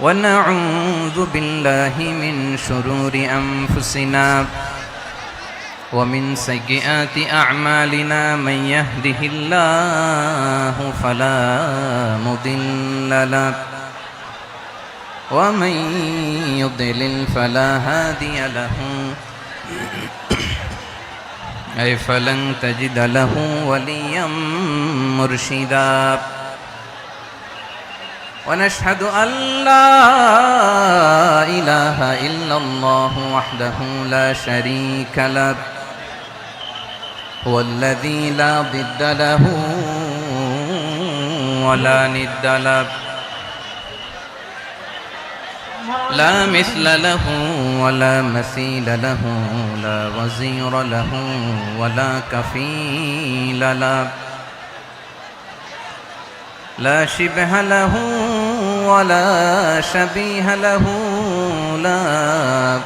ونعوذ بالله من شرور أنفسنا ومن سيئات أعمالنا من يهده الله فلا مضل له ومن يضلل فلا هادي له أي فلن تجد له وليا مرشدا ونشهد أن لا إله إلا الله وحده لا شريك له هو الذي لا ضد له ولا ند له لا مثل له ولا مثيل له لا وزير له ولا كفيل له لا شبه له ولا شبيه له لا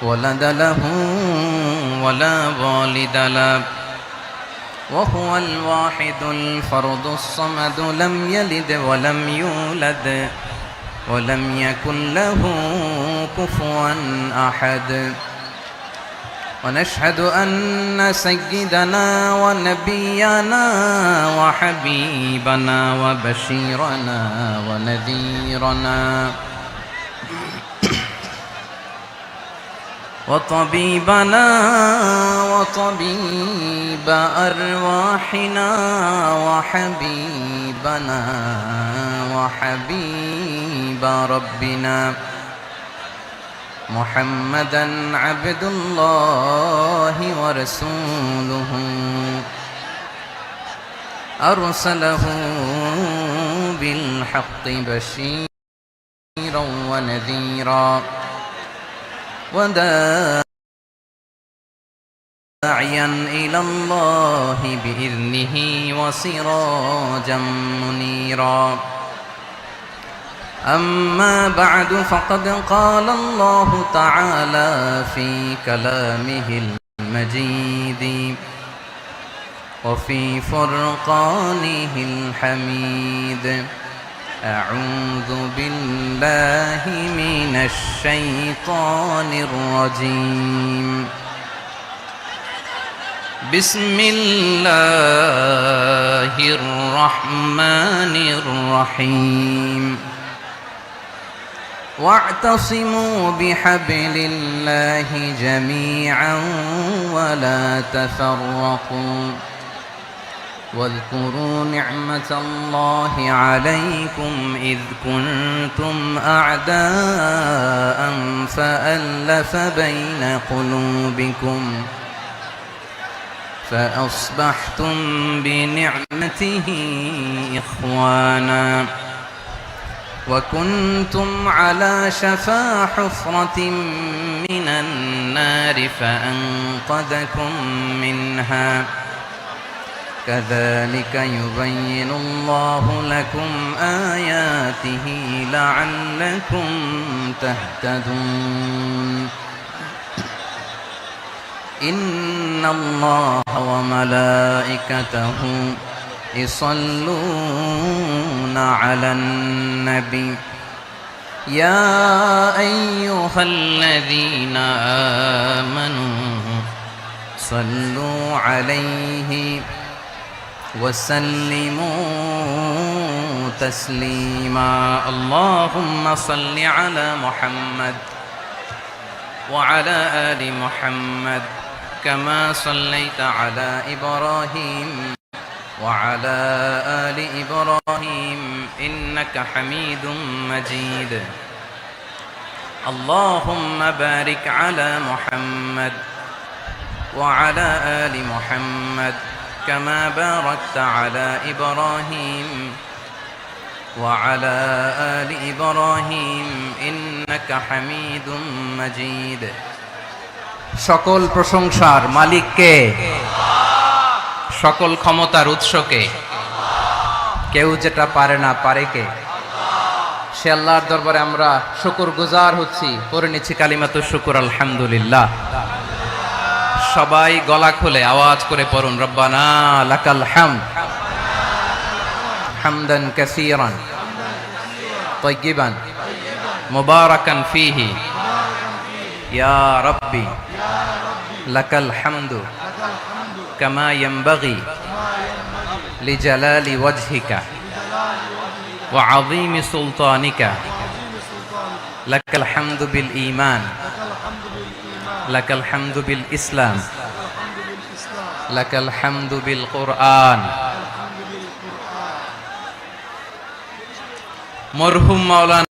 ولد له ولا والد له وهو الواحد الفرد الصمد لم يلد ولم يولد ولم يكن له كفوا أحد ونشهد أن سيدنا ونبينا وحبيبنا وبشيرنا ونذيرنا وطبيبنا وطبيب أرواحنا وحبيبنا وحبيب ربنا محمدا عبد الله ورسوله أرسله بالحق بشيرا ونذيرا وداعيا إلى الله بإذنه وسراجا منيرا أما بعد فقد قال الله تعالى في كلامه المجيد وفي فرقانه الحميد أعوذ بالله من الشيطان الرجيم بسم الله الرحمن الرحيم واعتصموا بحبل الله جميعا ولا تفرقوا واذكروا نعمة الله عليكم إذ كنتم أعداء فألف بين قلوبكم فأصبحتم بنعمته إخوانا وكنتم على شفا حفرة من النار فأنقذكم منها كذلك يبين الله لكم آياته لعلكم تهتدون إن الله وملائكته يصلون على النبي يا أيها الذين آمنوا صلوا عليه وسلموا تسليما اللهم صل على محمد وعلى آل محمد كما صليت على إبراهيم وعلى آل إبراهيم إنك حميد مجيد اللهم بارك على محمد وعلى آل محمد كما باركت على إبراهيم وعلى آل إبراهيم إنك حميد مجيد সকল প্রশংসার মালিক কে? সকল ক্ষমতার উৎস কে? কেউ যেটা পারে না পারে কে? সে আল্লাহর দরবারে আমরা শুকরগুজার হচ্ছি, পড়ে নিচ্ছি কালিমাতুশ শুকর আলহামদুলিল্লাহ। সবাই গলা খুলে আওয়াজ করে পড়ুন রব্বানা লাকাল হামদ হামদান কাসীরান طيبا مباركا فيه يا ربي لك الحمد كما ينبغي لجلال وجهك وعظيم سلطانك لك الحمد بالإيمان لك الحمد بالإسلام لك الحمد بالقرآن মরহুম মাওলানা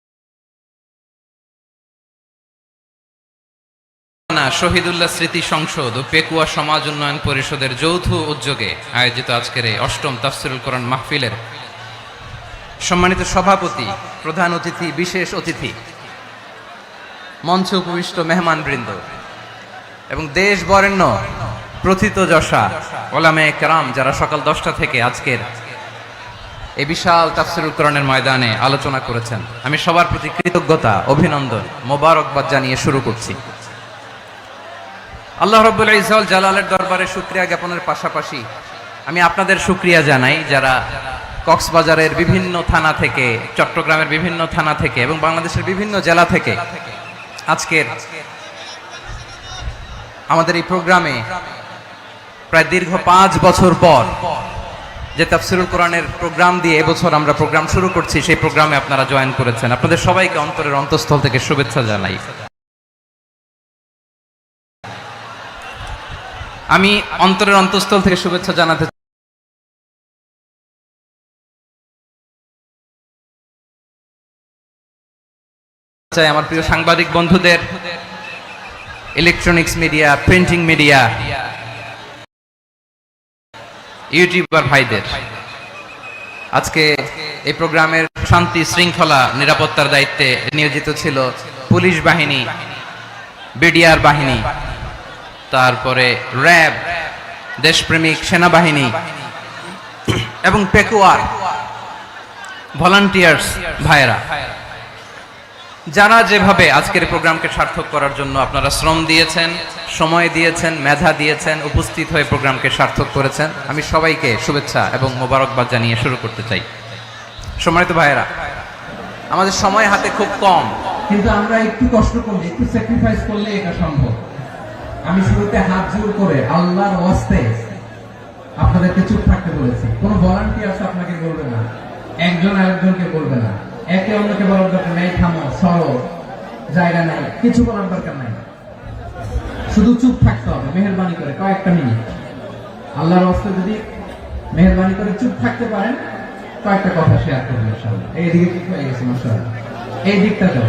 শহীদুল্লাহ স্মৃতি সংসদ ও পেকুয়া সমাজ উন্নয়ন পরিষদের যৌথ উদ্যোগে আয়োজিত আজকের এই অষ্টম তাফসিরুল কোরআন মাহফিলের সম্মানিত সভাপতি, প্রধান অতিথি, বিশেষ অতিথি, মঞ্চে উপবিষ্ট মেহমানবৃন্দ এবং দেশ বরেণ্য প্রথিতযশা ওলামায়ে কেরাম যারা সকাল 10টা থেকে আজকের এই বিশাল তাফসিরুল কোরআনের ময়দানে আলোচনা করেছেন, আমি সবার প্রতি কৃতজ্ঞতা, অভিনন্দন, মোবারকবাদ জানিয়ে শুরু করছি। আল্লাহ রাব্বুল ইজ্জত জালালের দরবারে শুকরিয়া জ্ঞাপনের পাশাপাশি আমি আপনাদের শুকরিয়া জানাই যারা কক্সবাজারের বিভিন্ন থানা থেকে, চট্টগ্রামের বিভিন্ন থানা থেকে এবং বাংলাদেশের বিভিন্ন জেলা থেকে আজকের আমাদের এই প্রোগ্রামে প্রায় দীর্ঘ 5 বছর পর যে তাফসিরুল কোরআনের প্রোগ্রাম দিয়ে এবছর আমরা প্রোগ্রাম শুরু করছি, সেই প্রোগ্রামে আপনারা জয়েন করেছেন। আপনাদের সবাইকে অন্তরের অন্তঃস্থল থেকে শুভেচ্ছা জানাই। আমি অন্তরের অন্তঃস্থল থেকে শুভেচ্ছা জানাতে চাই আমার প্রিয় সাংবাদিক বন্ধুদের, electronics media, printing media, YouTuber ভাইদের। আজকে এই প্রোগ্রামের শান্তি শৃঙ্খলা নিরাপত্তার দায়িত্বে নিয়োজিত ছিল পুলিশ বাহিনী, বিডিআর বাহিনী, তারপরে র্যাব, দেশপ্রেমিক সেনাবাহিনী এবং পেকুয়ার ভলান্টিয়ার্স ভাইরা, যারা যেভাবে আজকের প্রোগ্রামকে সার্থক করার জন্য আপনারা শ্রম দিয়েছেন, সময় দিয়েছেন, মেধা দিয়েছেন, উপস্থিত হয়ে প্রোগ্রামকে সার্থক করেছেন, আমি সবাইকে শুভেচ্ছা এবং মোবারকবাদ জানিয়ে শুরু করতে চাই। সম্মানিত ভাইয়েরা, আমাদের সময় হাতে খুব কম, কিন্তু আমরা একটু কষ্ট করলে, একটু স্যাক্রিফাইস করলে এটা সম্ভব। আমি শুরুতে হাত জোর করে আল্লাহর ওয়াস্তে আপনাদেরকে চুপ থাকতে বলেছি। কোন ভলান্টিয়ার্স আপনাকে বলবে না, একজন আরেকজনকে বলবে না, একে অন্যকে বলার দরকার নেই, থামো, সরো, জায়গা নাই, কিছু বলার দরকার নাই, শুধু চুপ থাকতে হবে মেহেরবানি করে কয়েকটা মিনিট। আল্লাহর ওয়াস্তে যদি মেহেরবানি করে চুপ থাকতে পারেন, কয়েকটা কথা শেয়ার করবেন ইনশাআল্লাহ। এইদিকে ঠিক হয়ে গেছে মাশাআল্লাহ, এই দিকটা তো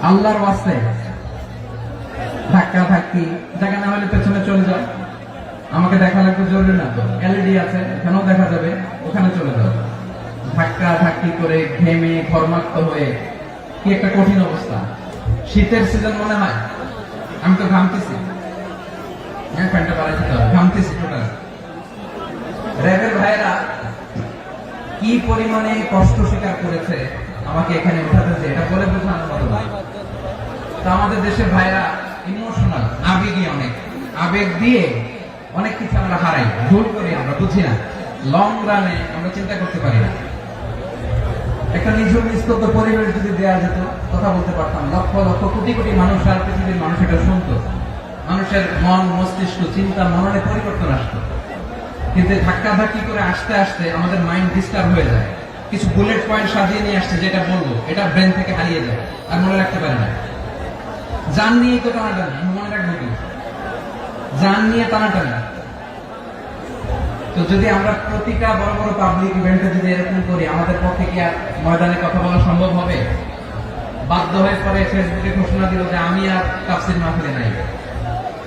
আল্লাহর ওয়াস্তে ধাক্কা ধাক্কি জায়গা না হলে পেছনে চলে যাও, আমাকে দেখা লাগবে জরুরি না তো, এলইডি আছে এখানেও দেখা যাবে, ওখানে চলে যাও। ধাক্কা ধাক্কি করে ঘেমে ঘর্মাক্ত হয়ে কি একটা কঠিন অবস্থা। শীতের সিজন মনে হয়, আমি তো ঘামতেছি, হ্যাঁ প্যান্টটা বাড়াই দিতে হবে, ঘামতেছি টোটাল। র্যাবের ভাইয়েরা কি পরিমাণে কষ্ট স্বীকার করেছে আমাকে এখানে উঠাতে, যে এটা বলে বোঝানোর মতো না। তো আমাদের দেশের ভাইরা ইমোশনাল, আবেগী, অনেক আবেগ দিয়ে অনেক কিছু আমরা হারাই, ভুল করি, আমরা বুঝি না, লং রানে আমরা চিন্তা করতে পারি না। একটা নিঝুম নিস্তব্ধ পরিবেশ যদি দেওয়া যেত, কথা বলতে পারতাম, লক্ষ লক্ষ কোটি কোটি মানুষ আর পৃথিবীর মানুষ এটা শুনতো, মানুষের মন, মস্তিষ্ক, চিন্তা, মননে পরিবর্তন আসতো। কিন্তু ধাক্কা ধাক্কি করে আসতে আসতে আমাদের মাইন্ড ডিস্টার্ব হয়ে যায়। কিছু বুলেট পয়েন্ট সাজিয়ে নিয়ে আসছে, যেটা বলবো এটা ব্রেন থেকে হারিয়ে যায়, আর মনে রাখতে পারে না। জান নিয়ে তো টানাটানি, মনে রাখবো কি, জান নিয়ে টানাটানি। তো যদি আমরা প্রতিটা বড় বড় পাবলিক ইভেন্টে যদি এরকম করি, আমাদের পক্ষে কি আর ময়দানে কথা বলা সম্ভব হবে? বাধ্য হয়ে পরে ফেসবুকে ঘোষণা দিল যে আমি আর তাফসীর মাহফিলে নাই,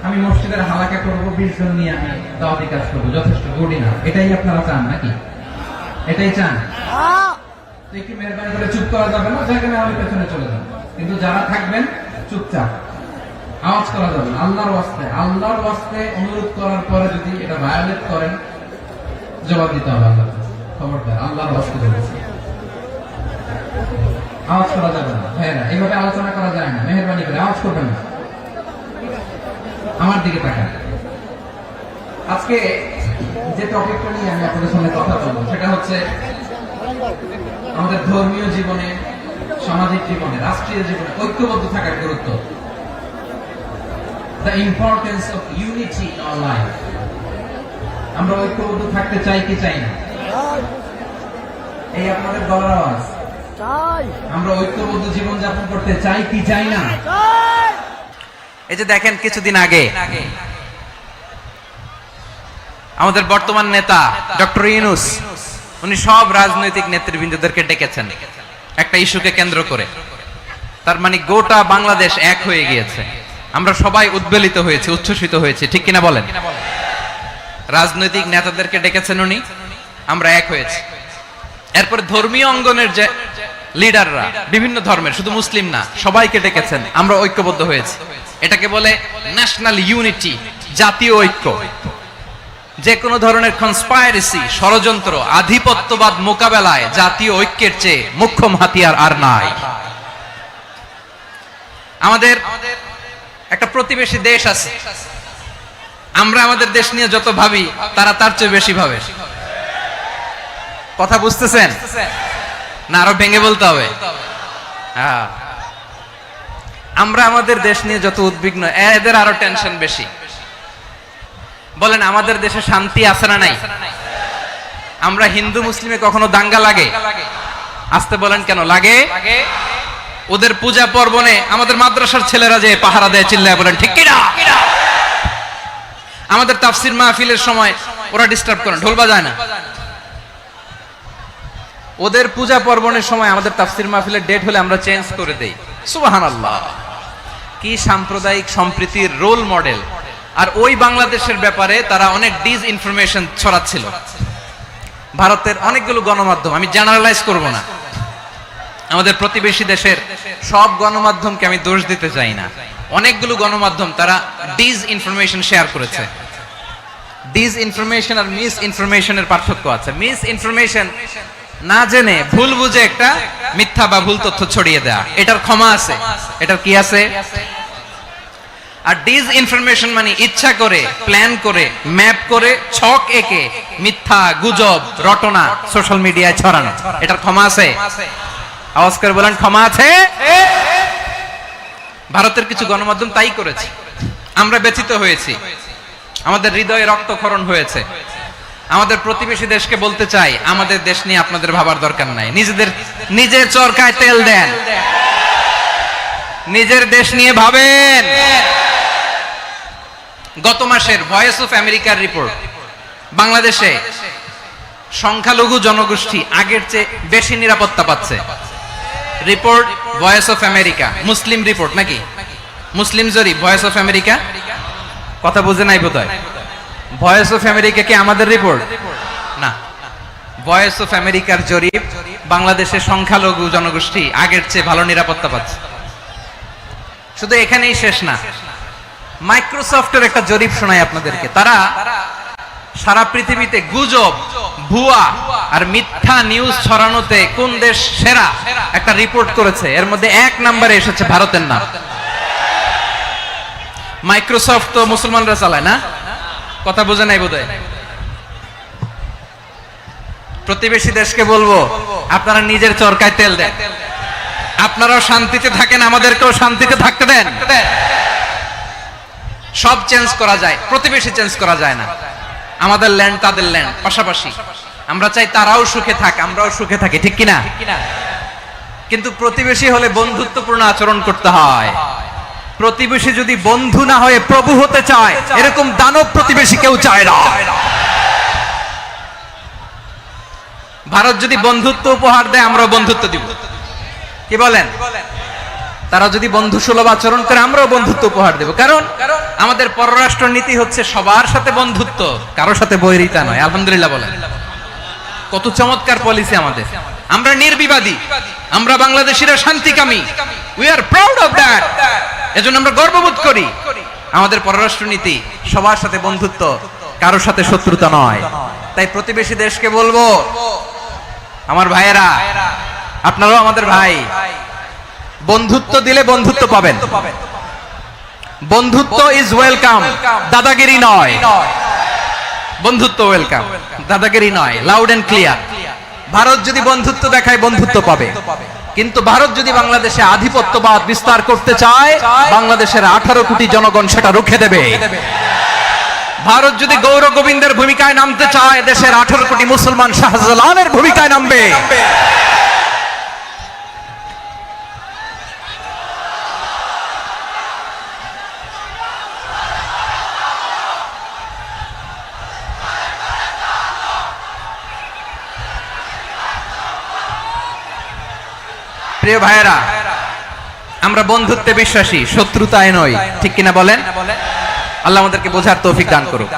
আমি মসজিদের হালাকা করবো, 20 জন নিয়ে আমি দাওয়াতি কাজ করবো, যথেষ্ট গুডি না। এটাই আপনারা চান নাকি? এটাই চান? একটু মেহরবানি করে চুপ করা যাবে না, জায়গা না হলে পেছনে চলে যাবে, কিন্তু যারা থাকবেন চুপচাপ, আওয়াজ করা যাবে না। আল্লাহর ওয়াস্তে, আল্লাহর ওয়াস্তে অনুরোধ করার পরে যদি এটা ভায়োলেট করেন, জবাব দিতে হবে আল্লাহর কাছে, খবরদার, আল্লাহর ওয়াস্তে বলেছি। আওয়াজ করা যাবে না ভাইয়েরা, এইভাবে আলোচনা করা যায় না, মেহরবানি করে আওয়াজ করবেন না। আমার দিকে তাকান। আজকে যে টপিকটা নিয়ে আমি আপনাদের সামনে কথা বলবো সেটা হচ্ছে আমাদের ধর্মীয় জীবনে, সামাজিক জীবনে, রাষ্ট্রীয় জীবনে ঐক্যবদ্ধ থাকার গুরুত্ব। The importance of unity in our life. আমরা ঐক্যবদ্ধ থাকতে চাই কি চাই না? এই আপনাদের গলার আওয়াজ। আমরা ঐক্যবদ্ধ জীবন যাপন করতে চাই কি চাই না? এই যে দেখেন কিছুদিন আগে আমাদের বর্তমান নেতা ডক্টর ইউনূস উনি সব রাজনৈতিক নেতৃবৃন্দদেরকে ডেকেছেন একটা ইস্যুকে কেন্দ্র করে। তার মানে গোটা বাংলাদেশ এক হয়ে গিয়েছে। আমরা সবাই উদ্বেলিত হয়েছি, উচ্ছ্বসিত হয়েছি, ঠিক কিনা বলেন? রাজনৈতিক নেতাদেরকে ডেকেছেন উনি, আমরা এক হয়েছি। এরপরে ধর্মীয় অঙ্গনের যে লিডাররা, বিভিন্ন ধর্মের, শুধু মুসলিম না, সবাইকে ডেকেছেন, আমরা ঐক্যবদ্ধ হয়েছি। এটাকে বলে ন্যাশনাল ইউনিটি, জাতীয় ঐক্য। যে কোনো ধরনের কনস্পাইরেসি, ষড়যন্ত্র, আধিপত্যবাদ মোকাবেলায় জাতীয় ঐক্যের চেয়ে মুখ্য হাতিয়ার আর নাই। আমাদের একটা প্রতিবেশী দেশ আছে, আমরা আমাদের দেশ নিয়ে যত ভাবি তারা তার চেয়ে বেশি ভাবে। কথা বুঝতেছেন না? আরো ভেঙে বলতে হবে। আমরা আমাদের দেশ নিয়ে যত উদ্বিগ্ন, এদের আরো টেনশন বেশি। বলেন আমাদের দেশে শান্তি আছে না নাই? আমরা হিন্দু মুসলিমে কখনো দাঙ্গা লাগে? আসতে বলেন কেন লাগে? ওদের পূজা পর্বণে আমাদের মাদ্রাসার ছেলেরা যে পাহারা দেয়, চিল্লায় বলেন ঠিক কিনা? আমাদের তাফসির মাহফিলের সময় ওরা ডিস্টার্ব করে, ঢোল বাজায় না। ওদের পূজা পর্বণের সময় আমাদের তাফসির মাহফিলের ডেট হলে আমরা চেঞ্জ করে দেই। সুবহানাল্লাহ, কি সাম্প্রদায়িক সম্প্রীতির রোল মডেল। আর ওই বাংলাদেশের ব্যাপারে তারা অনেক ডিস ইনফরমেশন ছড়াচ্ছিল। ভারতের অনেকগুলো গণমাধ্যম, আমি জেনারেলাইজ করব না, আমাদের প্রতিবেশী দেশের সব গণমাধ্যমকে আমি দোষ দিতে চাই না, অনেকগুলো গণমাধ্যম তারা ডিস ইনফরমেশন শেয়ার করেছে। ডিস ইনফরমেশন আর মিস ইনফরমেশনের পার্থক্য আছে। মিস ইনফরমেশন না জেনে ভুল বুঝে একটা মিথ্যা বা ভুল তথ্য ছড়িয়ে দেয়া, এটার ক্ষমা আছে, এটার কি আছে? আর ডিস ইনফরমেশন মানে ইচ্ছা করে, প্ল্যান করে, ম্যাপ করে, ছক এঁকে মিথ্যা, গুজব, রটনা সোশ্যাল মিডিয়ায় ছড়ানো, এটার ক্ষমা আছে? আওয়াজ করে বলেন ক্ষমা আছে? ভারতের কিছু গণমাধ্যম তাই করেছে, আমরা ব্যথিত হয়েছি, আমাদের হৃদয়ে রক্তক্ষরণ হয়েছে। আমাদের প্রতিবেশী দেশকে বলতে চাই, আমাদের দেশ নিয়ে আপনাদের ভাবার দরকার নাই, নিজের চরকায় তেল দেন, নিজের দেশ নিয়ে ভাবেন। গত মাসের ভয়েস অফ আমেরিকার রিপোর্ট, বাংলাদেশে সংখ্যালঘু জনগোষ্ঠী আগের চেয়ে বেশি নিরাপত্তা পাচ্ছে। Report voice of America, Muslim report নাকি? মুসলিম জরিপ, ভয়েস অফ আমেরিকা। কথা বুঝে নাই বোধহয়। ভয়েস অফ আমেরিকা কি আমাদের রিপোর্ট না? ভয়েস অফ আমেরিকার জরিপ, বাংলাদেশের সংখ্যালঘু জনগোষ্ঠী আগের চেয়ে ভালো নিরাপত্তা পাচ্ছে। শুধু এখানেই শেষ না, মাইক্রোসফটের একটা জরিপ শোনাই আপনাদেরকে। তারা সারা পৃথিবীতে গুজব, ভুয়া আর মিথ্যা নিউজ ছড়ানোতে কোন দেশ সেরা একটা রিপোর্ট করেছে। এর মধ্যে 1 নম্বরে এসেছে ভারতের নাম। মাইক্রোসফট তো মুসলমানরা চালায় না? কথা বোঝে নাই বোধহয়। প্রতিবেশী দেশকে বলবো, আপনারা নিজের চরকায় তেল দেন, আপনারাও শান্তিতে থাকেন, আমাদেরকেও শান্তিতে থাকতে দেন। সব চেঞ্জ করা যায়, প্রতিবেশী চেঞ্জ করা যায় না। আমাদের ল্যান্ড তাদের ল্যান্ড, পাশাপাশি। আমরা চাই তারাও সুখে থাক, আমরাও সুখে থাকি, ঠিক কিনা? কিন্তু প্রতিবেশী হলে বন্ধুত্বপূর্ণ আচরণ করতে হয়। প্রতিবেশী যদি বন্ধু না হয়ে প্রভু হতে চায়, এরকম দানব প্রতিবেশী কেউ চায় না। ভারত যদি বন্ধুত্ব উপহার দেয়, আমরাও বন্ধুত্ব দিব, কি বলেন? তারা যদি বন্ধু সুলভ আচরণ করে, আমরাও বন্ধুত্ব উপহার দেব। কারণ আমাদের পররাষ্ট্র নীতি হচ্ছে সবার সাথে বন্ধুত্ব, কারোর সাথে বৈরিতা নয়। আলহামদুলিল্লাহ বলেন, কত চমৎকার পলিসি আমাদের। আমরা নির্বিবাদী, আমরা বাংলাদেশিরা শান্তিকামী। We are proud of that. এজন্য আমরা গর্ববোধ করি। আমাদের পররাষ্ট্র নীতি সবার সাথে বন্ধুত্ব, কারোর সাথে শত্রুতা নয়। তাই প্রতিবেশী দেশকে বলবো, আমার ভাইয়েরা, আপনারাও আমাদের ভাই, বন্ধুত্ব দিলে বন্ধুত্ব পাবেন। বন্ধুত্ব ইজ ওয়েলকাম, দাদাগিরি নয়। বন্ধুত্ব ওয়েলকাম, দাদাগিরি নয়। Loud and clear. ভারত যদি বন্ধুত্ব দেখায় বন্ধুত্ব পাবে, কিন্তু ভারত যদি বাংলাদেশে আধিপত্যবাদ বিস্তার করতে চায়, বাংলাদেশের 18 কোটি জনগণ সেটা রুখে দেবে। ভারত যদি গৌর গোবিন্দের ভূমিকায় নামতে চায়, দেশের 18 কোটি মুসলমান শাহজালালের ভূমিকায় নামবে। প্রিয় ভাইয়েরা, আমরা বন্ধুত্বে বিশ্বাসী, শত্রুতায় নয়, ঠিক কিনা বলেন? আল্লাহ আমাদেরকে বোঝার তৌফিক দান করুক।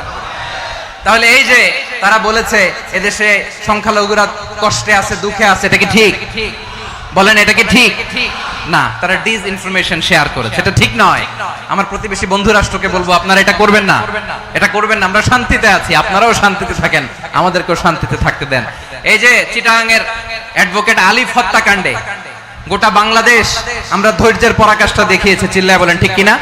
তাহলে এই যে তারা বলেছে এদেশে সংখ্যালঘুরা কষ্টে আছে, দুঃখে আছে, এটা কি ঠিক? বলেন, এটা কি ঠিক? না, তারা ডিস ইনফরমেশন শেয়ার করেছে, এটা ঠিক নয়। আমার প্রতিবেশী বন্ধু রাষ্ট্রকে বলবো, আপনারা এটা করবেন না, এটা করবেন না। আমরা শান্তিতে আছি, আপনারাও শান্তিতে থাকেন, আমাদেরকেও শান্তিতে থাকতে দেন। এই যে চিটাগাংয়ের অ্যাডভোকেট আলিফ হত্যাকাণ্ডে গোটা বাংলাদেশ আমরা ধৈর্যের পরাকাষ্ঠা দেখিয়েছে, চিল্লায় বলেন ঠিক কিনা?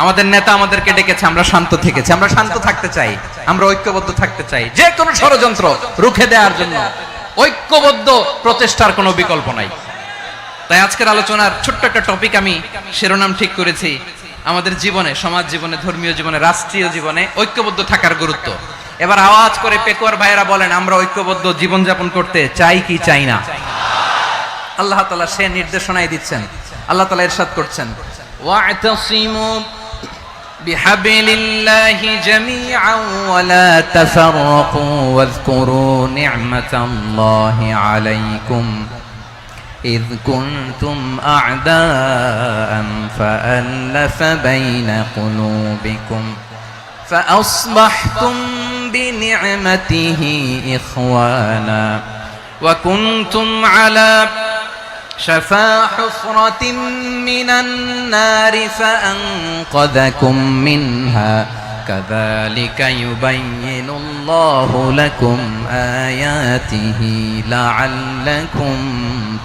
আমাদের নেতা আমাদেরকে ডেকেছে, আমরা শান্ত থেকেছি। আমরা শান্ত থাকতে চাই, আমরা ঐক্যবদ্ধ থাকতে চাই। যে কোনো ষড়যন্ত্র রুখে দেওয়ার জন্য ঐক্যবদ্ধ প্রচেষ্টার কোনো বিকল্প নাই। তাই আজকের আলোচনার ছোট্ট একটা টপিক আমি শিরোনাম ঠিক করেছি, আমাদের জীবনে, সমাজ জীবনে, ধর্মীয় জীবনে, রাষ্ট্রীয় জীবনে ঐক্যবদ্ধ থাকার গুরুত্ব। এবার আওয়াজ করে পেকুয়ার ভাইয়েরা বলেন, আমরা ঐক্যবদ্ধ জীবনযাপন করতে চাই কি চাই না? আল্লাহ তাআলা সে নির্দেশনাই দিচ্ছেন। আল্লাহ তাআলা ইরশাদ করছেন, ওয়া'তাসিমু বিহাবলিল্লাহি জামিআন ওয়া লা তাফাররাকু ওয়াযকুরু নি'মাতাল্লাহি আলাইকুম إذ كنتم أعداء فألف بين قلوبكم فأصبحتم بنعمته إخوانا وكنتم على شفا حفرة من النار فأنقذكم منها كذلك يبين الله لكم آياته لعلكم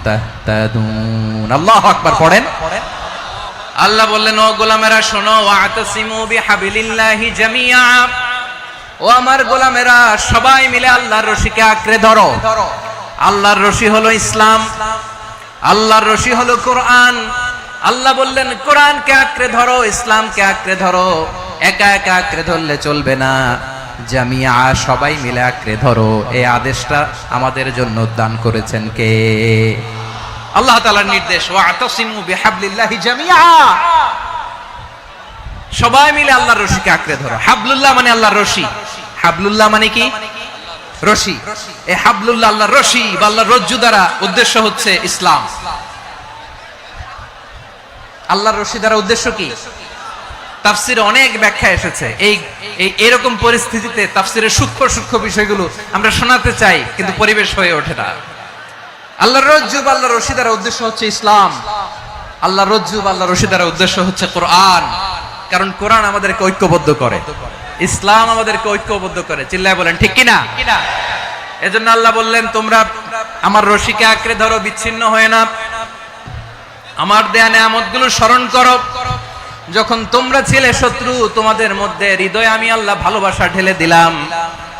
تهتدون الله أكبر পড়েন। আল্লাহ বললেন, ও গোলামেরা শোনো, ওয়া'তাসিমু বিহাবলিল্লাহি জামিআ, ও আমার গোলামেরা সবাই মিলে আল্লাহর রশিকে আঁকড়ে ধরো। আল্লাহর রশি হলো ইসলাম, আল্লাহর রশি হলো কোরআন। আল্লাহ বললেন কোরআনকে আঁকড়ে ধরো, ইসলামকে আঁকড়ে ধরো। একা একা আঁকড়ে ধরলে চলবে না, জামিয়া সবাই মিলে আঁকড়ে ধরো। এই আদেশটা আমাদের জন্য দান করেছেন কে? আল্লাহ তাআলার নির্দেশ, ওয়া'তাসিমু বিহাবলিল্লাহি জামিআ, সবাই মিলে আল্লাহর রশিকে আঁকড়ে ধরো। হাবলুল্লাহ মানে আল্লাহর রশি। হাবলুল্লাহ মানে কি? রশি। এই হাবলুল্লাহ আল্লাহর রশি বা আল্লাহর রজ্জু দ্বারা উদ্দেশ্য হচ্ছে ইসলাম। আল্লাহর রশি দ্বারা উদ্দেশ্য কি? তাফসিরে অনেক ব্যাখ্যা এসেছে। এই এরকম পরিস্থিতিতে তাফসিরের সূক্ষ্ম সূক্ষ্ম বিষয়গুলো আমরা শোনাতে চাই, কিন্তু পরিবেশ হয়ে ওঠে না। আল্লাহর রজ্জু বা আল্লাহর রশি দ্বারা উদ্দেশ্য হচ্ছে ইসলাম। আল্লাহর রজ্জু বা আল্লাহর রশি দ্বারা উদ্দেশ্য হচ্ছে কোরআন, কারণ কোরআন আমাদেরকে ঐক্যবদ্ধ করে, ইসলাম আমাদেরকে ঐক্যবদ্ধ করে। চিল্লায় বলেন ঠিক কিনা? এজন্য আল্লাহ বললেন, তোমরা আমার রশিকে আঁকড়ে ধরো, বিচ্ছিন্ন হয়ে না, আমার দেয়া নেয়ামতগুলো স্মরণ করো। যখন তোমরা ছিলে শত্রু, তোমাদের মধ্যে হৃদয়ে আমি আল্লাহ ভালোবাসা ঢেলে দিলাম,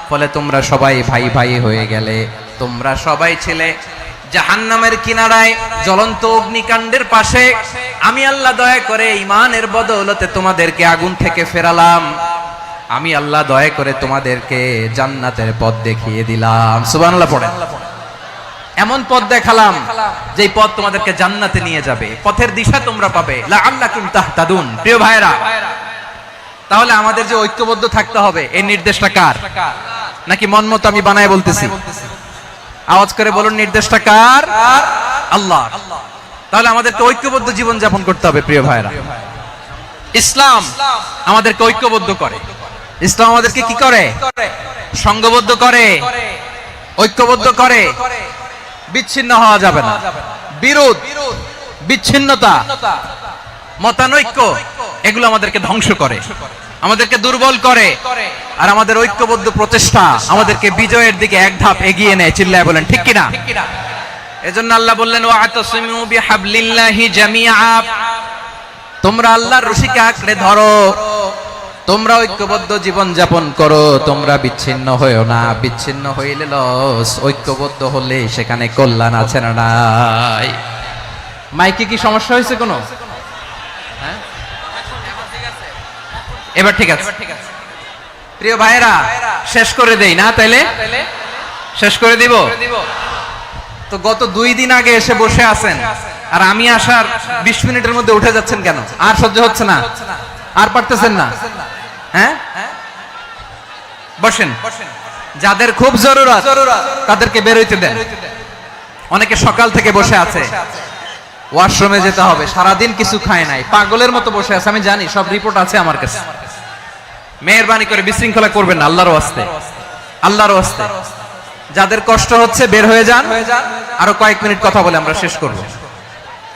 ফলে তোমরা সবাই ভাই ভাই হয়ে গেলে। তোমরা সবাই ছিলে জাহান্নামের কিনারায়, জ্বলন্ত অগ্নিকাণ্ডের পাশে। আমি আল্লাহ দয়া করে ঈমানের বদৌলতে তোমাদেরকে আগুন থেকে ফেরালাম। আমি আল্লাহ দয়া করে তোমাদেরকে জান্নাতের পথ দেখিয়ে দিলাম। সুবহানাল্লাহ পড়েন। এমন পথ দেখালাম যে পথ তোমাদেরকে জান্নাতে নিয়ে যাবে, পথের দিশা তোমরা পাবে। লাআল্লাকুম তাহতাদুন। প্রিয় ভাইরা, তাহলে আমাদের যে ঐক্যবদ্ধ থাকতে হবে, এই নির্দেশটা কার? নাকি মন মতো আমি বানায় বলতেছি? আওয়াজ করে বলুন, নির্দেশটা কার? আল্লাহ। তাহলে আমাদেরকে ঐক্যবদ্ধ জীবন যাপন করতে হবে। প্রিয় ভাইরা, ইসলাম আমাদেরকে ঐক্যবদ্ধ করে। ইসলাম আমাদেরকে কি করে? সংঘবদ্ধ করে, ঐক্যবদ্ধ করে। বিচ্ছিন্ন হওয়া যাবে না। বিরোধ, বিচ্ছিন্নতা, মতানৈক্য, এগুলো আমাদেরকে ধ্বংস করে, আমাদেরকে দুর্বল করে। আর আমাদের ঐক্যবদ্ধ প্রচেষ্টা আমাদেরকে বিজয়ের দিকে এক ধাপ এগিয়ে নেয়। চিল্লায় বলেন ঠিক কিনা? এজন্য আল্লাহ বললেন, ওয়া'তাসিমু বিহাবলিল্লাহি জামিআ, তোমরা আল্লাহর রশিকে আঁকড়ে ধরো। তোমরা ঐক্যবদ্ধ জীবন যাপন করো, তোমরা বিচ্ছিন্ন হইও না। বিচ্ছিন্ন হইলে লস, ঐক্যবদ্ধ হলে সেখানে কল্যাণ আছে না নাই? মাইকে কি সমস্যা হয়েছে কোনো? হ্যাঁ, এবার ঠিক আছে। প্রিয় ভাইরা, শেষ করে দেই না তাইলে? শেষ করে দিব তো। গত 2 দিন আগে এসে বসে আছেন, আর আমি আসার 20 মিনিটের মধ্যে উঠে যাচ্ছেন কেন? আর সহ্য হচ্ছে না? আর পারতেছেন না? হ্যাঁ, বসেন। যাদের খুব জরুরত তাদেরকে বের হইতে দেন। অনেকে সকাল থেকে বসে আছে, ওয়াশরুমে যেতে হবে, সারাদিন কিছু খায় নাই, পাগলের মতো বসে আছে। আমি জানি, সব রিপোর্ট আছে আমার কাছে। মেহেরবানি করে বিশৃঙ্খলা করবেন না, আল্লাহর ওয়াস্তে, আল্লাহর ওয়াস্তে। যাদের কষ্ট হচ্ছে বের হয়ে যান। আরো কয়েক মিনিট কথা বলে আমরা শেষ করব।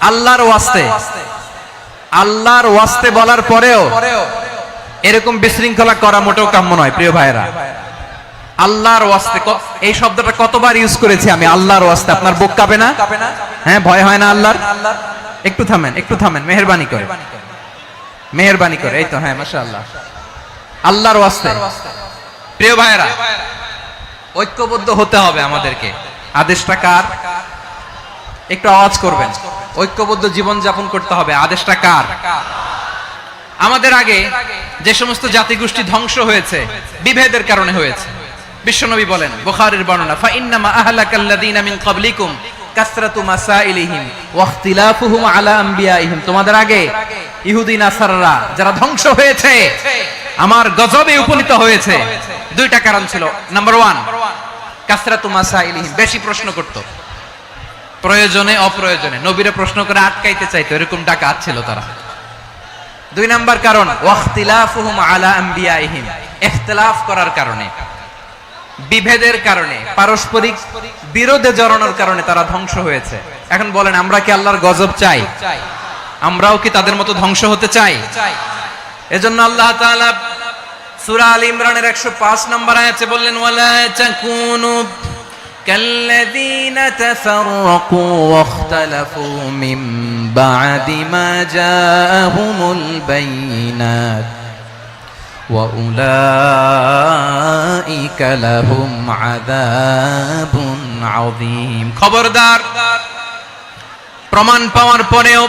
আল্লাহর ওয়াস্তে, আল্লাহর ওয়াস্তে বলার পরেও এরকম বিশৃঙ্খলা করা মোটেও কাম্য নয়। প্রিয় ভাইরা, আল্লাহর ওয়াস্তে, এই শব্দটা কতবার ইউজ করেছি আমি, আল্লাহর ওয়াস্তে। আপনার বুক কাঁপে না? হ্যাঁ, ভয় হয় না আল্লাহর? একটু থামেন, একটু থামেন, মেহেরবানি করে, মেহেরবানি করে। এই তো, হ্যাঁ, মাশাআল্লাহ। আল্লাহর ওয়াস্তে প্রিয় ভাইরা, ঐক্যবদ্ধ হতে হবে আমাদেরকে। আদেশটা কার? একটু আওয়াজ করবেন। ঐক্যবদ্ধ জীবন যাপন করতে হবে। আদেশটা কার? আমাদের আগে যে সমস্ত জাতিগোষ্ঠী ধ্বংস হয়েছে বিভেদের কারণে হয়েছে। বিশ্বনবী বলেন, বুখারীর বর্ণনা, ফা ইন্নামা আহলাকাল্লাযীনা মিন ক্বাবলিকুম কাসরাতু মাসাইলিহিম ওয়া ইখতিলাফুহুম আলা আমবিয়াইহিম। তোমাদের আগে ইহুদি নাসারারা যারা ধ্বংস হয়েছে, আমার গজবে উপনীত হয়েছে, 2টা কারণ ছিল। নাম্বার 1, কাসরাতু মাসাইলিহিম, বেশি প্রশ্ন করত, প্রয়োজনে অপ্রয়োজনে নবীরে প্রশ্ন করে আটকাইতে চাইতো, এরকম ডাকাত ছিল তারা। 2 নাম্বার কারণ, ওয়াখতিলাফুহুম আলা আমবিয়াইহিম, ইখতিলাফ করার কারণে, বিভেদের কারণে, পারস্পরিক বিরোধে জড়ানোর কারণে তারা ধ্বংস হয়েছে। এখন বলেন, আমরা কি আল্লাহর গজব চাই? আমরাও কি তাদের মতো ধ্বংস হতে চাই? এজন্য আল্লাহ তাআলা সূরা আল ইমরানের 105 নম্বর আয়াতে বললেন, ওয়ালা তাকুনু কাল্লাযীনা তাফাররাকু ওয়াখতালাফু মিন বা'দি মা জাআহুমুল বাইয়িনাত ওয়া উলাইকা লাহুম আযাবুন আযীম। খবরদার, প্রমাণ পাওয়ার পরেও,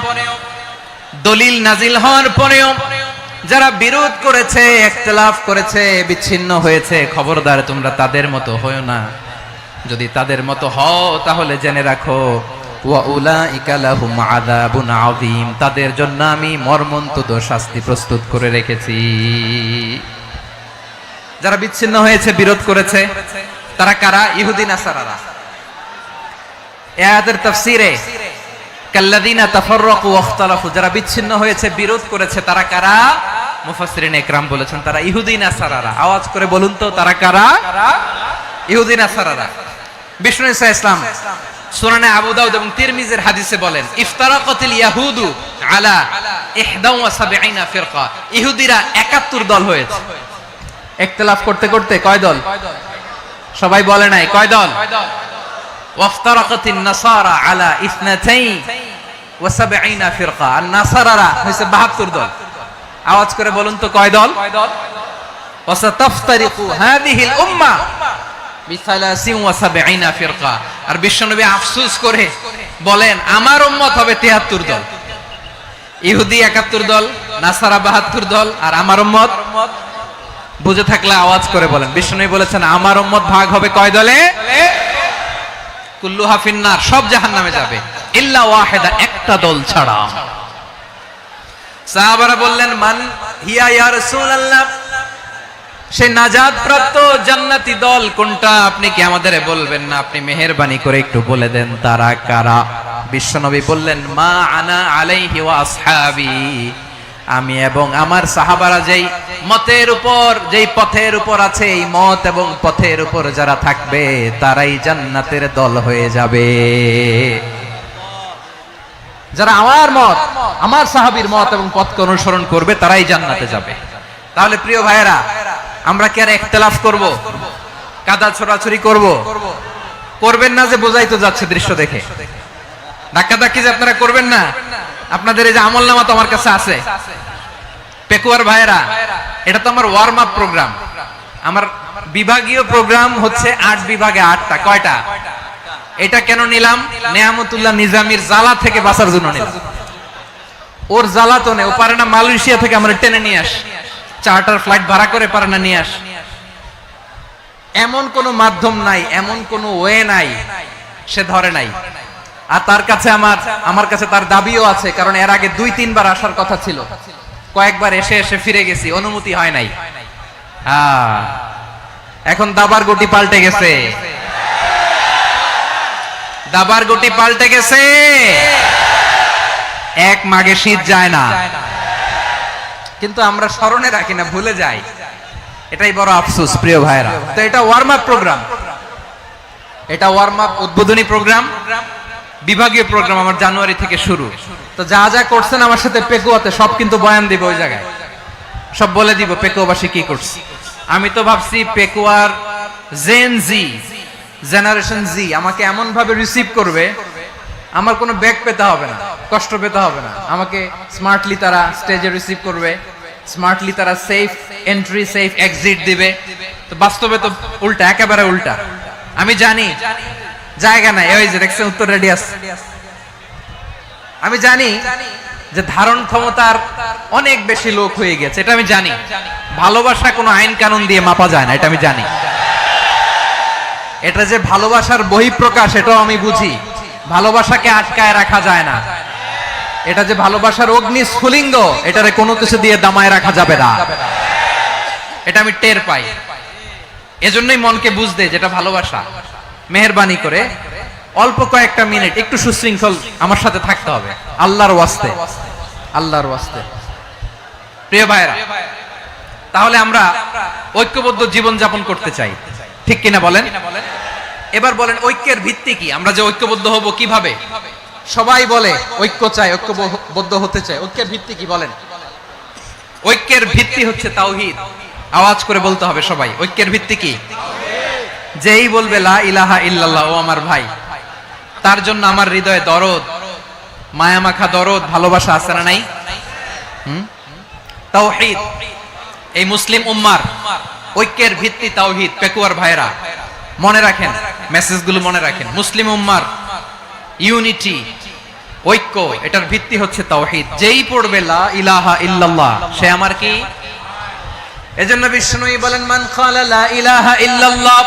দলিল নাজিল হওয়ার পরেও যারা বিরোধ করেছে, ইখতিলাফ করেছে, বিচ্ছিন্ন হয়েছে, খবরদার তোমরা তাদের মতো হয়ো না। যদি তাদের মতো হও তাহলে জেনে রাখো, ওয়া উলাইকা লাহুম আযাবুন আযীম, তাদের জন্য আমি মর্মন্তুদ শাস্তি প্রস্তুত করে রেখেছি। যারা বিচ্ছিন্ন হয়েছে, বিরোধ করেছে, তারা কারা? ইহুদি নাসারারা। এই আয়াতের তাফসীরে কাল্লাযীনা তাফাররাকু ওয়াখতালাফু, যারা বিচ্ছিন্ন হয়েছে, বিরোধ করেছে, তারা কারা? মুফাসসিরিনে ইকরাম বলেছেন তারা ইহুদি নাসারারা। আওয়াজ করে বলুন তো, তারা কারা? ইহুদি নাসারারা। বিষ্ণু ঈসা ইসলাম সুনানে আবু দাউদ এবং তিরমিজির হাদিসে বলেন, ইফতারাকাতিল ইয়াহুদু আলা 71 ফিরকা, ইহুদিরা 71 দল হয়েছে। ইখতিলাফ করতে করতে কয় দল? সবাই বলে নাই, কয় দল? ওয়াফতারাকাতিন নাসারা আলা 72 ফিরকা, আর নাসারারা হইছে 72 দল। আওয়াজ করে বলুন তো, কয় দল? ওয়াসাতাফতারিকু হাযিহিল উম্মাহ বি73 ফিরকা। আর বিশ্বনবী আফসোস করে বলেন, আমার উম্মত হবে 73 দল। ইহুদি 71 দল, নাসারা 72 দল, আর আমার উম্মত, বুঝে থাকলে আওয়াজ করে বলেন। বিশ্বনবী বলেছেন, আমার উম্মত ভাগ হবে কয় দলে? কুল্লুহা ফিন্নার, সব জাহান্নামে যাবে, ইল্লা ওয়াহিদা, একটা দল ছাড়া। সাহাবারা বললেন, মান হিয়া ইয়া রাসূলুল্লাহ, সেই নাজাত প্রাপ্ত জান্নাতি দল কোনটা? আপনি কি আমাদের বলবেন না? আপনি মেহেরবানি করে একটু বলে দেন তারা কারা। বিশ্বনবী বললেন, মা আনা আলাইহি ওয়া আসহাবি, আমি এবং আমার সাহাবারা যেই মতের উপর, যেই পথের উপর আছে, এই মত এবং পথের উপর যারা থাকবে তারাই জান্নাতের দল হয়ে যাবে। যারা আমার মত, আমার সাহাবীর মত এবং পথকে অনুসরণ করবে তারাই জান্নাতে যাবে। তাহলে প্রিয় ভাইয়েরা, আমরা কি আর ইখতিলাফ করব? কাদা ছোড়াছুরি করব? করবেন না যে বোঝাই তো যাচ্ছে দৃশ্য দেখে। ধাক্কাধাক্কি যে আপনারা করবেন না। আপনাদের এই যে আমলনামা তো আমার কাছে আছে, পেকুয়ার ভাইরা, এটা তো আমার ওয়ার্ম আপ প্রোগ্রাম। আমার বিভাগীয় প্রোগ্রাম হচ্ছে 8 বিভাগে 8টা। কয়টা? এটা কেন নিলাম? নেয়ামতুল্লাহ নিজামীর জ্বালা থেকে বাঁচার জন্য নিলাম। ওর জ্বালাতনে ও পারে না মালয়েশিয়া থেকে আমরা টেনে নিয়ে আস, চার্টার ফ্লাইট ভাড়া করে পারে না নিয়ে আস। এমন কোন মাধ্যম নাই, এমন কোন ওয়ে নাই সে ধরে নাই। আর তার কাছে আমার কাছে তার দাবিও আছে, কারণ এর আগে 2-3 বার আসার কথা ছিল, কয়েকবার এসে এসে ফিরে গেছি, অনুমতি হয় নাই। এখন দাবার গুটি পাল্টে গেছে, দাবার গুটি পাল্টে গেছে। এক মাগে শীত যায় না, কিন্তু আমরা স্মরণে রাখি না, ভুলে যাই। এটাই বড় আফসোস প্রিয় ভাইরা। তো এটা ওয়ার্ম আপ প্রোগ্রাম, এটা ওয়ার্ম আপ উদ্বোধনী প্রোগ্রাম, বিভাগীয় প্রোগ্রাম আমার জানুয়ারি থেকে শুরু। তো যা যা করছেন আমার সাথে পেকুয়াতে সব কিন্তু বয়ান দিব, ওই জায়গায় সব বলে দিব পেকুয়াবাসী কি করছে। আমি তো ভাবছি পেকুয়ার জেন জি, জেনারেশন জি আমাকে এমন ভাবে রিসিভ করবে, আমার কোনো ব্যাক পেতে হবে না, কষ্ট পেতে হবে না। আমাকে স্মার্টলি তারা স্টেজে রিসিভ করবে, স্মার্টলি তারা সেফ এন্ট্রি সেফ এক্সিট দিবে। তো বাস্তবে তো উল্টা, একেবারে উল্টা। আমি জানি জায়গা নাই, ওই যে দেখছেন উত্তর রেডিয়াস, আমি জানি যে ধারণ ক্ষমতার অনেক বেশি লোক হয়ে গেছে, এটা আমি জানি। ভালোবাসা কোনো আইন কানুন দিয়ে মাপা যায় না, এটা আমি জানি। এটা যে ভালোবাসার বহিঃপ্রকাশ এটাও আমি বুঝি, ভালোবাসাকে আটকায় রাখা যায় না। এটা যে ভালোবাসার অগ্নি স্ফুলিঙ্গ, এটারে কোনো কিছু দিয়ে দামায় রাখা যাবে না, এটা আমি টের পাই। এজন্যই মনকে বুঝতে যেটা ভালোবাসা। মেহেরবানি করে অল্প কয়েকটা মিনিট একটু সুশৃঙ্খল আমার সাথে থাকতে হবে, আল্লাহর ওয়াস্তে, আল্লাহর ওয়াস্তে। প্রিয় ভাইরা, তাহলে আমরা ঐক্যবদ্ধ জীবন যাপন করতে চাই, ঠিক কিনা বলেন? এবার বলেন ঐক্যের ভিত্তি কি? আমরা যে ঐক্যবদ্ধ হব কিভাবে? সবাই বলে ঐক্য চাই, ঐক্যবদ্ধ হতে চাই। ঐক্যের ভিত্তি কি বলেন? ঐক্যের ভিত্তি হচ্ছে তাওহীদ। আওয়াজ করে বলতে হবে সবাই, ঐক্যের ভিত্তি কি? যেই বলবে লা ইলাহা ইল্লাল্লাহ, ও আমার ভাই, তার জন্য আমার হৃদয়ে দরদ, মায়া মাখা দরদ, ভালোবাসা আছে না নাই? তাওহীদ। এই মুসলিম উম্মার ঐক্যের ভিত্তি তাওহীদ। পেকুয়ার ভাইরা মনে রাখেন, মেসেজগুলো মনে রাখেন। মুসলিম উম্মার ইউনিটি, ঐক্য, এটার ভিত্তি হচ্ছে তাওহীদ। যেই পড়বে লা ইলাহা ইল্লাল্লাহ সে আমার কি? এজন্য বিষ্ণুই বলেন মান ক্বালা লা ইলাহা ইল্লাল্লাহ,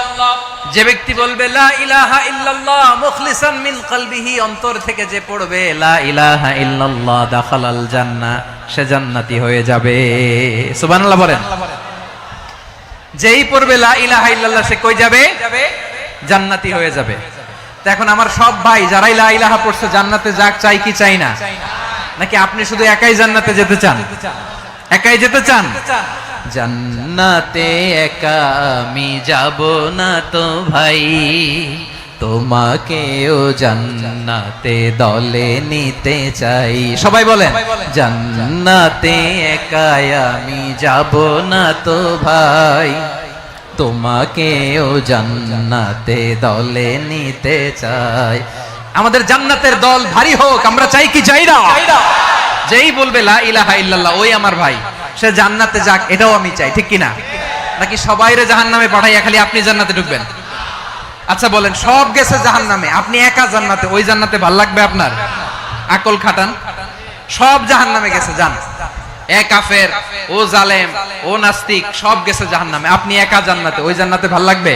যে ব্যক্তি বলবে লা ইলাহা ইল্লাল্লাহ মুখলিসান মিন কলবিহি, অন্তর থেকে যে পড়বে লা ইলাহা ইল্লাল্লাহ, দাখালাল জান্নাহ, সে জান্নাতি হয়ে যাবে। সুবহানাল্লাহ বলেন। যেই পড়বে লা ইলাহা ইল্লাল্লাহ সে কই যাবে? জান্নাতি হয়ে যাবে। তো এখন আমার সব ভাই যারাই লা ইলাহা পড়ছে জান্নাতে যাক, চাই কি চাই না? নাকি আপনি শুধু একাই জান্নাতে যেতে চান? একাই যেতে চান? জান্নাতে একা আমি যাব না তো ভাই, তোমাকেও জান্নাতে দলে নিতে চাই। সবাই বলেন জান্নাতে একা আমি যাব না তো ভাই, তোমাকেও জান্নাতে দলে নিতে চাই। আমাদের জান্নাতের দল ভারী হোক, আমরা চাই কি চাই না? যেই বলবে লা ইলাহা ইল্লাল্লাহ ওই আমার ভাই, সে জান্নাতে যাক, এটাও আমি চাই, ঠিক কিনা? নাকি সবাইরে জাহান্নামে পাঠাইয়া খালি আপনি জান্নাতে ঢুকবেন? আচ্ছা বলেন, সব গেছে জাহান্নামে, আপনি একা জান্নাতে, ওই জান্নাতে ভাল লাগবে আপনার? আকল খাটান। সব জাহান্নামে গেছে, যান। এ কাফের, ও জালেম, ও নাস্তিক, সব গেছে জাহান্নামে, আপনি একা জান্নাতে, ওই জান্নাতে ভাল লাগবে?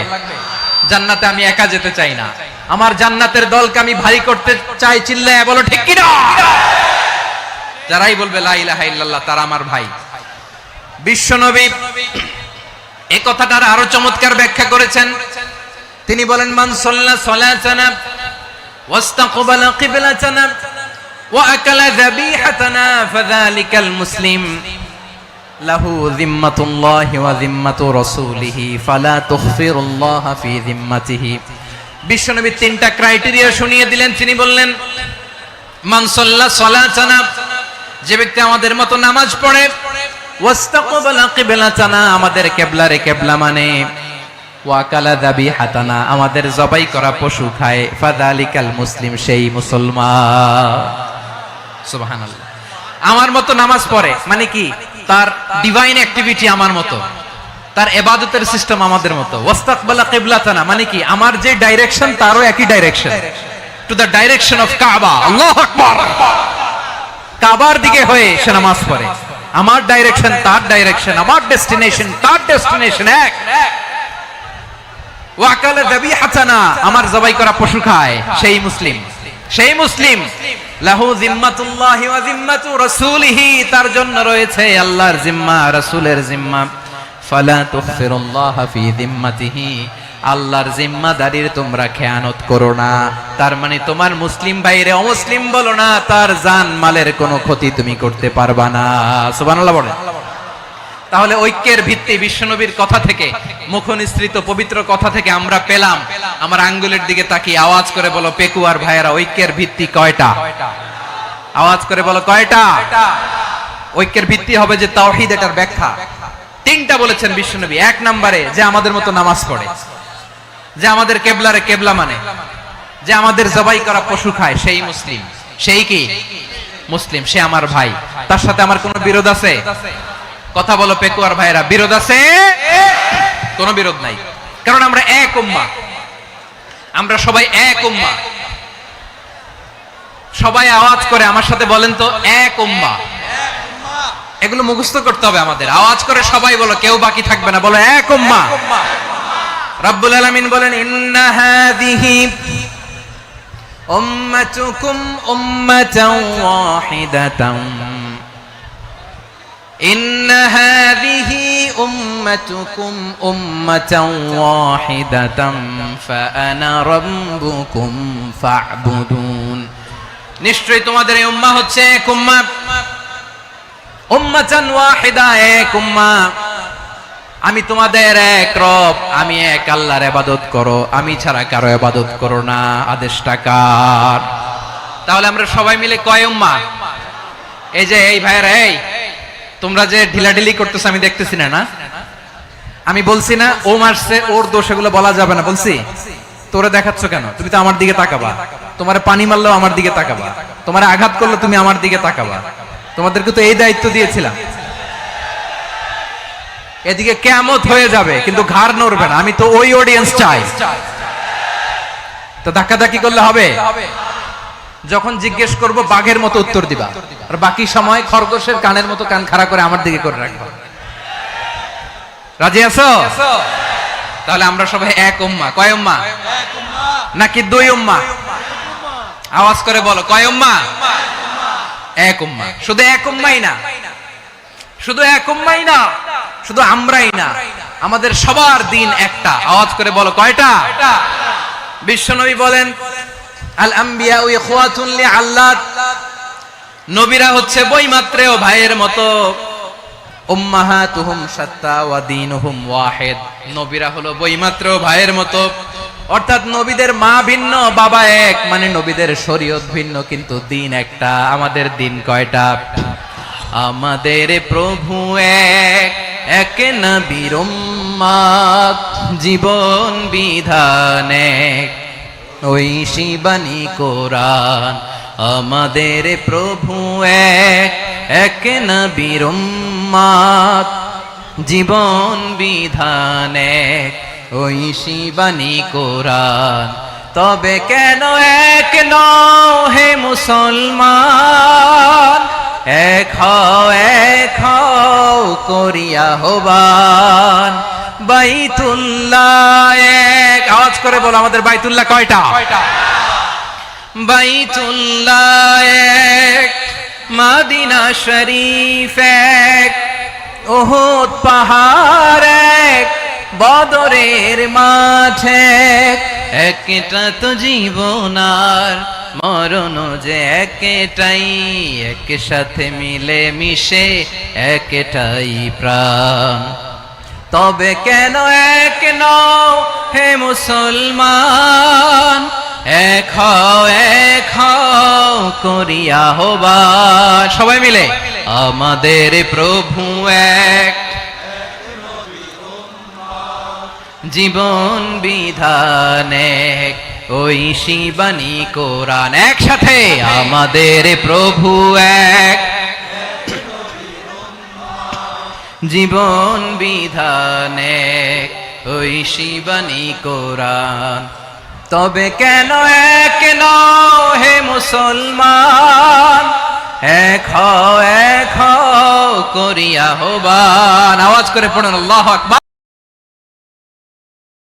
জান্নাতে আমি একা যেতে চাই না, আমার জান্নাতের দলকে আমি ভারী করতে চাই। চিল্লায় বলো ঠিক কিনা? যারাই বলবে লা ইলাহা ইল্লাল্লাহ তারা আমার ভাই। বিশ্বনবী এই কথাটার আরো চমৎকার ব্যাখ্যা করেছেন। তিনি বলেন মান সাল্লা সালাতানা ওয়াস্তাকবালা কিবলাতানা ওয়া আকালা যাবিহাতানা ফাযালিকাল মুসলিম লাহু যিম্মাতুল্লাহি ওয়া যিম্মাতু রাসূলিহি ফালা তুখফিরুল্লাহ ফি যিম্মাতিহি। বিশ্বনবী তিনটা ক্রাইটেরিয়া শুনিয়ে দিলেন। তিনি বললেন মান সাল্লা সালাতানা, যে ব্যক্তি আমাদের মতো নামাজ পড়ে, ওয়াস্তাকবালা কিবলাতানা, আমাদের কিবলারে কিবলা মানে, ওয়াকালা যাবিহাতানা, আমাদের জবাই করা পশু খায়, ফাযালিকাল মুসলিম, সেই মুসলমান। সুবহানাল্লাহ। আমার মতো নামাজ পড়ে মানে কি? তো তার ডিভাইন অ্যাক্টিভিটি আমার মতো, তার ইবাদতের সিস্টেম আমাদের মতো। ওয়াস্তাকবালা কিবলাতানা মানে কি, আমার যে ডাইরেকশন তারও একই direction, to the direction of কাবা। আল্লাহু আকবার। কাবার দিকে হয়ে সে নামাজ পড়ে। আমার ডাইরেকশন তার ডাইরেকশন, আমার ডেস্টিনেশন তার ডেস্টিনেশন এক। ওয়াকালা যাবিহাতানা, আমার জবাই করা পশু খায় সেই মুসলিম, সেই মুসলিম। লাহু জিম্মাতুল্লাহি ওয়া জিম্মাতু রাসূলিহি, তার জন্য রয়েছে আল্লাহর জিম্মা, রাসূলের জিম্মা। ফালা তুখফিরুল্লাহা ফি জিম্মাতিহি, আল্লাহর জিম্মাদারির তোমরা খেয়ানত করো না। তার মানে তোমার মুসলিম বাইরে অমুসলিম বলো না, তার জান মালের কোনো ক্ষতি তুমি করতে পারবা না। সুবহানাল্লাহ বলেন। তাহলে ঐক্যের ভিত্তি বিশ্বনবীর কথা থেকে, মুখনিসৃত পবিত্র কথা থেকে আমরা পেলাম। আমার আঙ্গুলের দিকে তাকিয়ে আওয়াজ করে বলো পেকুয়ার ভাইয়েরা, ঐক্যের ভিত্তি কয়টা? আওয়াজ করে বলো কয়টা? ঐক্যের ভিত্তি হবে যে তাওহীদ, এটার ব্যাখ্যা তিনটা বলেছেন বিশ্বনবী। এক নম্বরে যে আমাদের মতো নামাজ পড়ে, যে আমাদের কেবলারে কেবলা মানে, যে আমাদের জবাই করা পশু খায় সেই মুসলিম। সেই কি মুসলিম? সে আমার ভাই, তার সাথে আমার কোনো বিরোধ আছে? কথা বলো পেকুয়ার ভাইরা, বিরোধ আছে? কোনো বিরোধ নাই, কারণ আমরা এক উম্মাহ, আমরা সবাই এক উম্মাহ। সবাই আওয়াজ করে আমার সাথে বলেন তো, এক উম্মাহ। এগুলো মুখস্থ করতে হবে আমাদের। আওয়াজ করে সবাই বলো, কেউ বাকি থাকবে না, বলো এক উম্মাহ। রব্বুল আলামিন বলেন, ইন্না হাযিহি উম্মাতুকুম উম্মাতান ওয়াহিদাতান, ইন্না হাযিহি উম্মাতুকুম উম্মাতান ওয়াহিদাতান ফাআনা রাব্বুকুম ফা'বুদুন। নিশ্চয়ই তোমাদের এই উম্মাহ হচ্ছে এক উম্মাহ, উম্মাতান ওয়াহিদা, এক উম্মাহ। আমি তোমাদের এক রব, আমি এক আল্লাহর ইবাদত করো, আমি ছাড়া কারো ইবাদত করো না। আদেশটা কার? তাহলে আমরা সবাই মিলে কয় উম্মাহ? এই যে এই ভাইরা, এই তোমরা যে ঢিলাঢিলি করতেছ আমি দেখতেছি না, না আমি বলছি না ও মারছে ওর দোষ, এগুলো বলা যাবে না। বলছি তোরে দেখাচ্ছ কেন? তুমি তো আমার দিকে তাকাবা। তোমারে পানি মারলেও আমার দিকে তাকাবা, তোমারে আঘাত করলে তুমি আমার দিকে তাকাবা। তোমাদেরকে তো এই দায়িত্ব দিয়েছিলাম। এদিকে কিয়ামত হয়ে যাবে কিন্তু ঘাড় নড়বে না, আমি তো ওই অডিয়েন্স চাই। তো ধাক্কাধাক্কি করলে হবে? যখন জিজ্ঞেস করব বাঘের মতো উত্তর দিবা, আর বাকি সময় খরগোশের কানের মতো কান খাড়া করে আমার দিকে করে রাখবা। রাজি আছো? তাহলে আমরা সবাই এক উম্মাহ। কয় উম্মাহ? নাকি দুই উম্মাহ? আওয়াজ করে বলো, কয় উম্মাহ? এক উম্মাহ। শুধু এক উম্মাহই না, শুধু এক উম্মাহই না, শুধু আমরাই না, আমাদের সবার দিন একটা। আওয়াজ করে বলো কয়টা? বিশ্বনবী বলেন, আল আম্বিয়াউ ইখওয়াতুন লিআল্লাত, নবীরা হচ্ছে বৈমাত্রেয় ভাইয়ের মতো। উম্মাহাতুহুম শাত্তা ওয়া দীনুহুম ওয়াহিদ, নবীরা হলো বৈমাত্রেয় ভাইয়ের মতো। অর্থাৎ নবীদের মা ভিন্ন, বাবা এক, মানে নবীদের শরীয়ত ভিন্ন কিন্তু দিন একটা। আমাদের দিন কয়টা? আমাদের প্রভু এক, এক নবীর উম্মত, জীবন বিধান এক, ঐশী বাণী কোরআন। আমাদের প্রভু এক, এক নবীর উম্মত, জীবন বিধান এক, ঐশী বাণী কোরআন। তবে কেন এক নও হে মুসলমান, এক হও করিয়া হবান। বাইতুল্লাহ এক, আওয়াজ করে বলো আমাদের বাইতুল্লাহ কয়টা? বাইতুল্লাহ এক, মদিনা শরীফ এক, উহুদ পাহাড় এক, বদরের মাঠ এক। একটা তো জীবন আর মরণ যে একটাই, একসাথে মিলে মিশে একটাই প্রাণ। তবে কেন এক নও হে মুসলমান, এক হও করিয়া হবা। সবাই মিলে আমাদের প্রভু এক, জীবন বিধান এক, ঐশী বাণী কোরআন। একসাথে আমাদের প্রভু এক, জীবন বিধানে ওই শিবানী কোরআন। তবে কেন এক নও হে মুসলমান, এক হও করিয়া আহ্বান। আওয়াজ করে পড়ুন আল্লাহু আকবার।